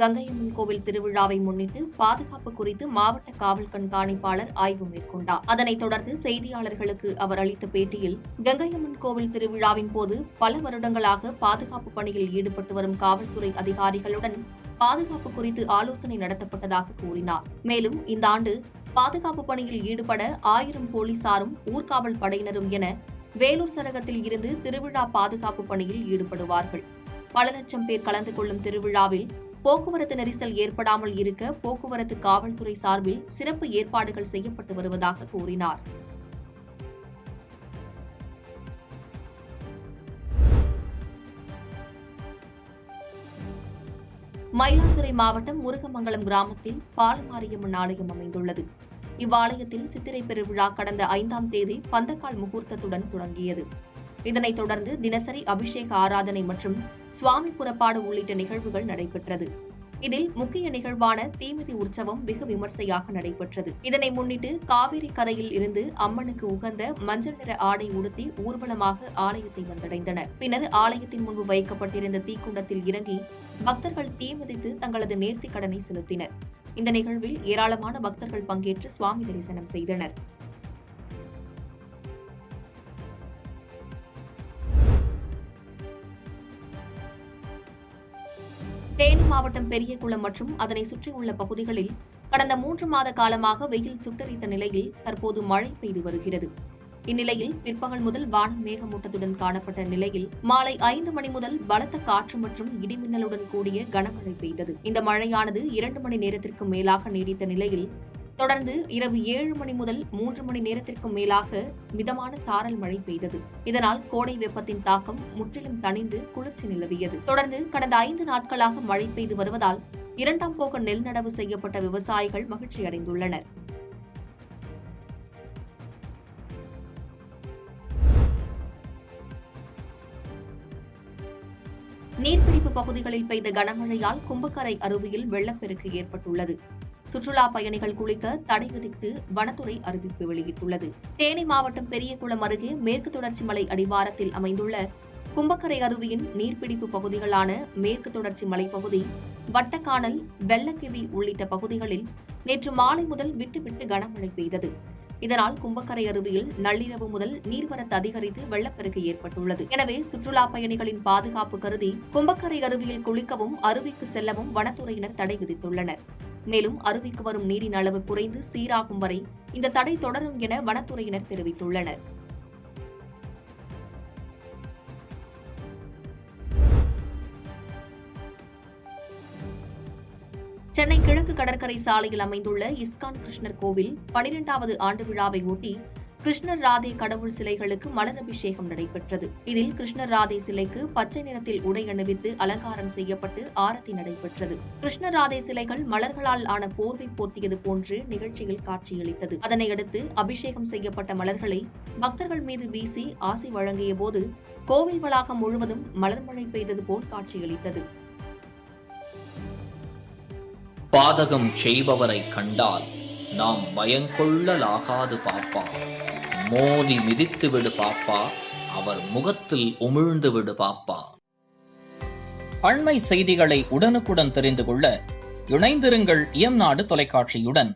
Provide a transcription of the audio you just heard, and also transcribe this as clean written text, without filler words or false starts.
கங்கையம்மன் கோவில் திருவிழாவை முன்னிட்டு பாதுகாப்பு குறித்து மாவட்ட காவல் கண்காணிப்பாளர் ஆய்வு மேற்கொண்டார். அதனைத் தொடர்ந்து செய்தியாளர்களுக்கு அவர் அளித்த பேட்டியில், கங்கையம்மன் கோவில் திருவிழாவின் போது பல வருடங்களாக பாதுகாப்பு பணியில் ஈடுபட்டு வரும் காவல்துறை அதிகாரிகளுடன் பாதுகாப்பு குறித்து ஆலோசனை நடத்தப்பட்டதாக கூறினார். மேலும் இந்த ஆண்டு பாதுகாப்பு பணியில் ஈடுபட 1000 போலீசாரும் ஊர்காவல் படையினரும் என வேலூர் சரகத்தில் இருந்து திருவிழா பாதுகாப்பு பணியில் ஈடுபடுவார்கள். பல லட்சம் பேர் கலந்து கொள்ளும் திருவிழாவில் போக்குவரத்து நெரிசல் ஏற்படாமல் இருக்க போக்குவரத்து காவல்துறை சார்பில் சிறப்பு ஏற்பாடுகள் செய்யப்பட்டு வருவதாக கூறினார். மயிலாடுதுறை மாவட்டம் முருகமங்கலம் கிராமத்தில் பாலமாரியம்மன் ஆலயம் அமைந்துள்ளது. இவ்வாலயத்தில் சித்திரை பெருவிழா கடந்த 5ஆம் தேதி பந்தக்கால் முகூர்த்தத்துடன் தொடங்கியது. இதனைத் தொடர்ந்து தினசரி அபிஷேக ஆராதனை மற்றும் சுவாமி புறப்பாடு உள்ளிட்ட நிகழ்வுகள் நடைபெற்றது. இதில் முக்கிய நிகழ்வான தீமிதி உற்சவம் வெகு விமர்சையாக நடைபெற்றது. இதனை முன்னிட்டு காவிரி கரையில் இருந்து அம்மனுக்கு உகந்த மஞ்சள் நிற ஆடை உடுத்தி ஊர்வலமாக ஆலயத்தை வந்தடைந்தனர். பின்னர் ஆலயத்தின் முன்பு வைக்கப்பட்டிருந்த தீக்குண்டத்தில் இறங்கி பக்தர்கள் தீமிதித்து தங்களது நேர்த்திக் கடனை செலுத்தினர். இந்த நிகழ்வில் ஏராளமான பக்தர்கள் பங்கேற்று சுவாமி தரிசனம் செய்தனர். தேனி மாவட்டம் பெரியகுளம் மற்றும் அதனை சுற்றியுள்ள பகுதிகளில் கடந்த 3 மாத காலமாக வெயில் சுட்டரித்த நிலையில் தற்போது மழை பெய்து வருகிறது. இந்நிலையில் பிற்பகல் முதல் வானம் மேகமூட்டத்துடன் காணப்பட்ட நிலையில் மாலை 5 மணி முதல் பலத்த காற்று மற்றும் இடிமின்னலுடன் கூடிய கனமழை பெய்தது. இந்த மழையானது 2 மணி நேரத்திற்கு மேலாக நீடித்த நிலையில் தொடர்ந்து இரவு 7 மணி முதல் 3 மணி நேரத்திற்கும் மேலாக மிதமான சாரல் மழை பெய்தது. இதனால் கோடை வெப்பத்தின் தாக்கம் முற்றிலும் தணிந்து குளிர்ச்சி நிலவியது. தொடர்ந்து கடந்த 5 நாட்களாக மழை பெய்து வருவதால் 2ஆம் போக நெல் நடவு செய்யப்பட்ட விவசாயிகள் மகிழ்ச்சி அடைந்துள்ளனர். நீர்பிடிப்பு பகுதிகளில் பெய்த கனமழையால் கும்பக்கரை அருவியில் வெள்ளப்பெருக்கு ஏற்பட்டுள்ளது. சுற்றுலா பயணிகள் குளிக்க தடை விதித்து வனத்துறை அறிவிப்பு வெளியிட்டுள்ளது. தேனி மாவட்டம் பெரியகுளம் அருகே மேற்கு தொடர்ச்சி மலை அடிவாரத்தில் அமைந்துள்ள கும்பக்கரை அருவியின் நீர்பிடிப்பு பகுதிகளான மேற்கு தொடர்ச்சி மலைப்பகுதி, வட்டக்கானல், வெள்ளக்கிவி உள்ளிட்ட பகுதிகளில் நேற்று மாலை முதல் விட்டுவிட்டு கனமழை பெய்தது. இதனால் கும்பக்கரை அருவியில் நள்ளிரவு முதல் நீர்வரத்து அதிகரித்து வெள்ளப்பெருக்கு ஏற்பட்டுள்ளது. எனவே சுற்றுலா பயணிகளின் பாதுகாப்பு கருதி கும்பக்கரை அருவியில் குளிக்கவும் அருவிக்கு செல்லவும் வனத்துறையினர் தடை விதித்துள்ளனர். மேலும் அருவிக்கு வரும் நீரின் அளவு குறைந்து சீராகும் வரை இந்த தடை தொடரும் என வனத்துறையினர் தெரிவித்துள்ளனர். சென்னை கிழக்கு கடற்கரை சாலையில் அமைந்துள்ள இஸ்கான் கிருஷ்ணர் கோவில் 12வது ஆண்டு விழாவை ஒட்டி கிருஷ்ணர் ராதே கடவுள் சிலைகளுக்கு மலர் அபிஷேகம் நடைபெற்றது. இதில் கிருஷ்ணர் ராதே சிலைக்கு பச்சை நிறத்தில் உடை அணிவித்து அலங்காரம் செய்யப்பட்டு ஆரத்தி நடைபெற்றது. கிருஷ்ணர் ராதே சிலைகள் மலர்களால் ஆன போர்வை போர்த்தியது போன்று நிகழ்ச்சியில் காட்சியளித்தது. அதனையடுத்து அபிஷேகம் செய்யப்பட்ட மலர்களை பக்தர்கள் மீது வீசி ஆசி வழங்கிய போது கோவில் வளாகம் முழுவதும் மலர் மழை பெய்தது போல் காட்சியளித்தது. பாதகம் செய்பவரை கண்டால் நாம் பயங்கொள்ளலாகாது பாப்பா, மோதி மிதித்து விடு பாப்பா, அவர் முகத்தில் உமிழ்ந்து விடு பாப்பா. அண்மை செய்திகளை உடனுக்குடன் தெரிந்து கொள்ள இணைந்திருங்கள் இயம்நாடு தொலைக்காட்சியுடன்.